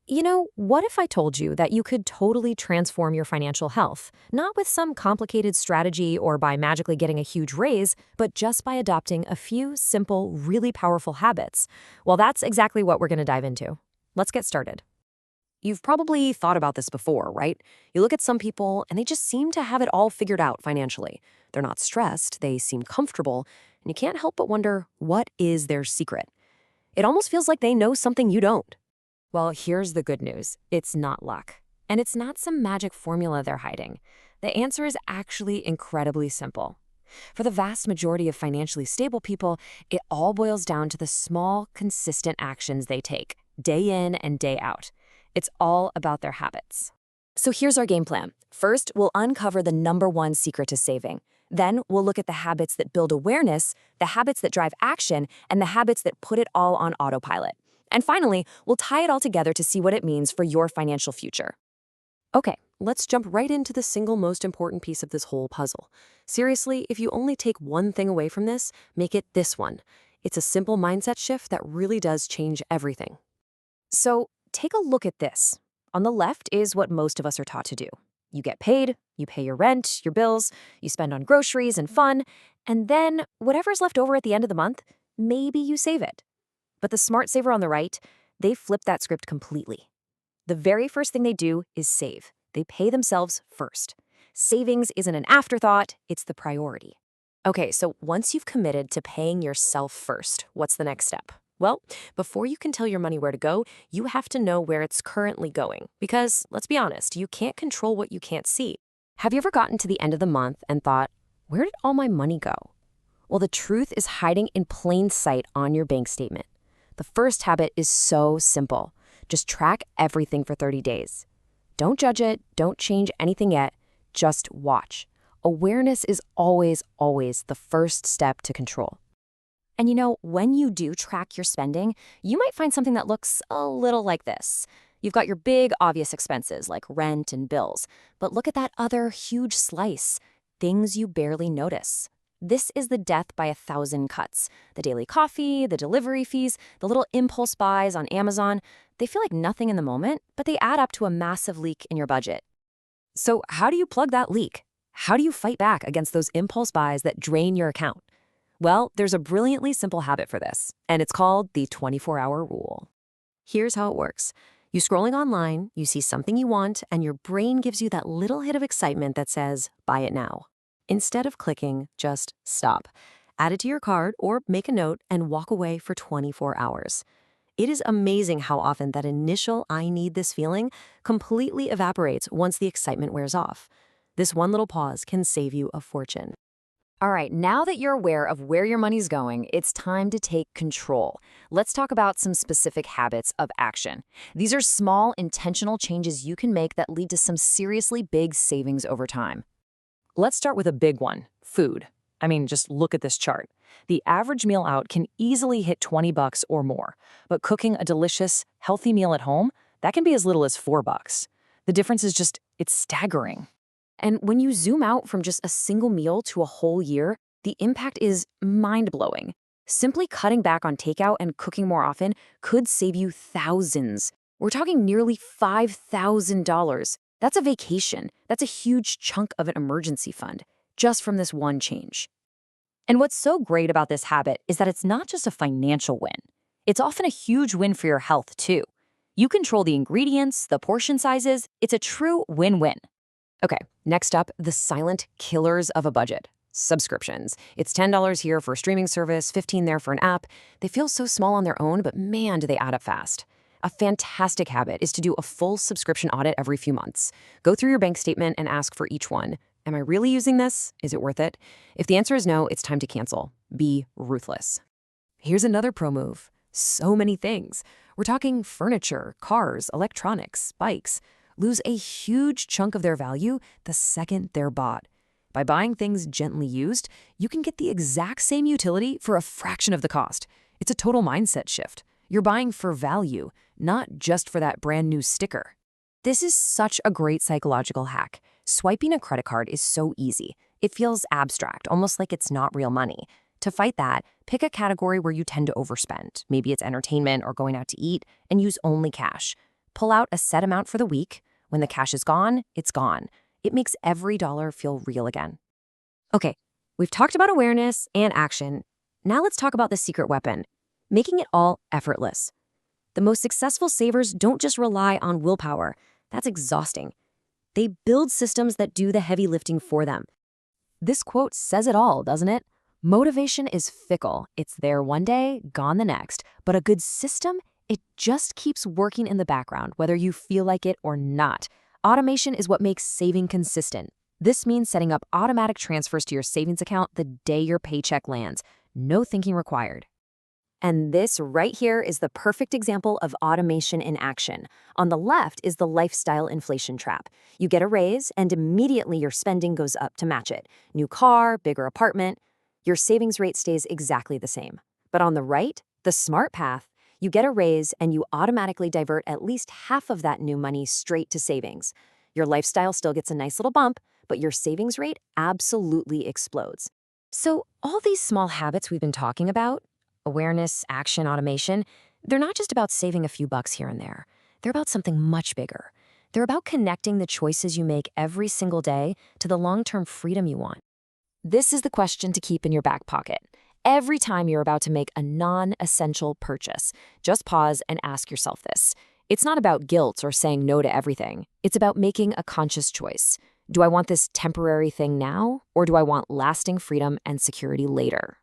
What if I told you that you could totally transform your financial health, not with some complicated strategy or by magically getting a huge raise, but just by adopting a few simple, really powerful habits? Well, that's exactly what we're going to dive into. Let's get started. You've probably thought about this before, right? You look at some people and they just seem to have it all figured out financially. They're not stressed, they seem comfortable, and you can't help but wonder, what is their secret? It almost feels like they know something you don't. Well, here's the good news. It's not luck. And it's not some magic formula they're hiding. The answer is actually incredibly simple. For the vast majority of financially stable people, it all boils down to the small, consistent actions they take, day in and day out. It's all about their habits. So here's our game plan. First, we'll uncover the number one secret to saving. Then we'll look at the habits that build awareness, the habits that drive action, and the habits that put it all on autopilot. And finally, we'll tie it all together to see what it means for your financial future. Okay, let's jump right into the single most important piece of this whole puzzle. Seriously, if you only take one thing away from this, make it this one. It's a simple mindset shift that really does change everything. So take a look at this. On the left is what most of us are taught to do. You get paid, you pay your rent, your bills, you spend on groceries and fun, and then whatever's left over at the end of the month, maybe you save it. But the smart saver on the right, they flip that script completely. The very first thing they do is save. They pay themselves first. Savings isn't an afterthought, it's the priority. Okay, so once you've committed to paying yourself first, what's the next step? Well, before you can tell your money where to go, you have to know where it's currently going. Because, let's be honest, you can't control what you can't see. Have you ever gotten to the end of the month and thought, where did all my money go? Well, the truth is hiding in plain sight on your bank statement. The first habit is so simple. Just track everything for 30 days. Don't judge it, don't change anything yet, just watch. Awareness is always the first step to control. And when you do track your spending, you might find something that looks a little like this. You've got your big, obvious expenses like rent and bills, but look at that other huge slice, things you barely notice. This is the death by 1,000 cuts. The daily coffee, the delivery fees, the little impulse buys on Amazon, they feel like nothing in the moment, but they add up to a massive leak in your budget. So how do you plug that leak? How do you fight back against those impulse buys that drain your account? Well, there's a brilliantly simple habit for this, and it's called the 24-hour rule. Here's how it works. You're scrolling online, you see something you want, and your brain gives you that little hit of excitement that says, buy it now. Instead of clicking, just stop. Add it to your cart or make a note and walk away for 24 hours. It is amazing how often that initial I need this feeling completely evaporates once the excitement wears off. This one little pause can save you a fortune. All right, now that you're aware of where your money's going, it's time to take control. Let's talk about some specific habits of action. These are small, intentional changes you can make that lead to some seriously big savings over time. Let's start with a big one, food. I mean, just look at this chart. The average meal out can easily hit $20 or more, but cooking a delicious, healthy meal at home, that can be as little as $4. The difference is it's staggering. And when you zoom out from just a single meal to a whole year, the impact is mind-blowing. Simply cutting back on takeout and cooking more often could save you thousands. We're talking nearly $5,000. That's a vacation. That's a huge chunk of an emergency fund, just from this one change. And what's so great about this habit is that it's not just a financial win. It's often a huge win for your health, too. You control the ingredients, the portion sizes. It's a true win-win. Okay, next up, the silent killers of a budget. Subscriptions. It's $10 here for a streaming service, $15 there for an app. They feel so small on their own, but man, do they add up fast. A fantastic habit is to do a full subscription audit every few months. Go through your bank statement and ask for each one. Am I really using this? Is it worth it? If the answer is no, it's time to cancel. Be ruthless. Here's another pro move. So many things. We're talking furniture, cars, electronics, bikes. Lose a huge chunk of their value the second they're bought. By buying things gently used, you can get the exact same utility for a fraction of the cost. It's a total mindset shift. You're buying for value, not just for that brand new sticker. This is such a great psychological hack. Swiping a credit card is so easy. It feels abstract, almost like it's not real money. To fight that, pick a category where you tend to overspend. Maybe it's entertainment or going out to eat, and use only cash. pull out a set amount for the week. When the cash is gone, it's gone. It makes every dollar feel real again. Okay, we've talked about awareness and action. Now let's talk about the secret weapon, making it all effortless. The most successful savers don't just rely on willpower. That's exhausting. They build systems that do the heavy lifting for them. This quote says it all, doesn't it? Motivation is fickle. It's there one day, gone the next. But a good system, it just keeps working in the background, whether you feel like it or not. Automation is what makes saving consistent. This means setting up automatic transfers to your savings account the day your paycheck lands. No thinking required. And this right here is the perfect example of automation in action. On the left is the lifestyle inflation trap. You get a raise, and immediately your spending goes up to match it. New car, bigger apartment. Your savings rate stays exactly the same. But on the right, the smart path, you get a raise and you automatically divert at least half of that new money straight to savings. Your lifestyle still gets a nice little bump, but your savings rate absolutely explodes. So all these small habits we've been talking about, awareness, action, automation, they're not just about saving a few bucks here and there. They're about something much bigger. They're about connecting the choices you make every single day to the long-term freedom you want. This is the question to keep in your back pocket. Every time you're about to make a non-essential purchase, just pause and ask yourself this. It's not about guilt or saying no to everything. It's about making a conscious choice. Do I want this temporary thing now, or do I want lasting freedom and security later?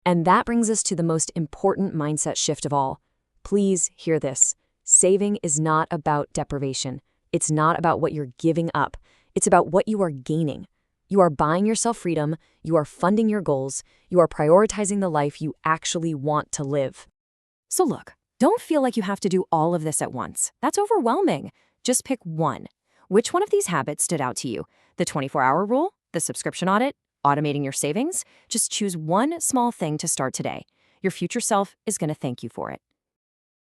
And that brings us to the most important mindset shift of all. Please hear this. Saving is not about deprivation. It's not about what you're giving up. It's about what you are gaining. You are buying yourself freedom. You are funding your goals. You are prioritizing the life you actually want to live. So look, don't feel like you have to do all of this at once. That's overwhelming. Just pick one. Which one of these habits stood out to you? The 24-hour rule? The subscription audit? Automating your savings? Just choose one small thing to start today. Your future self is going to thank you for it.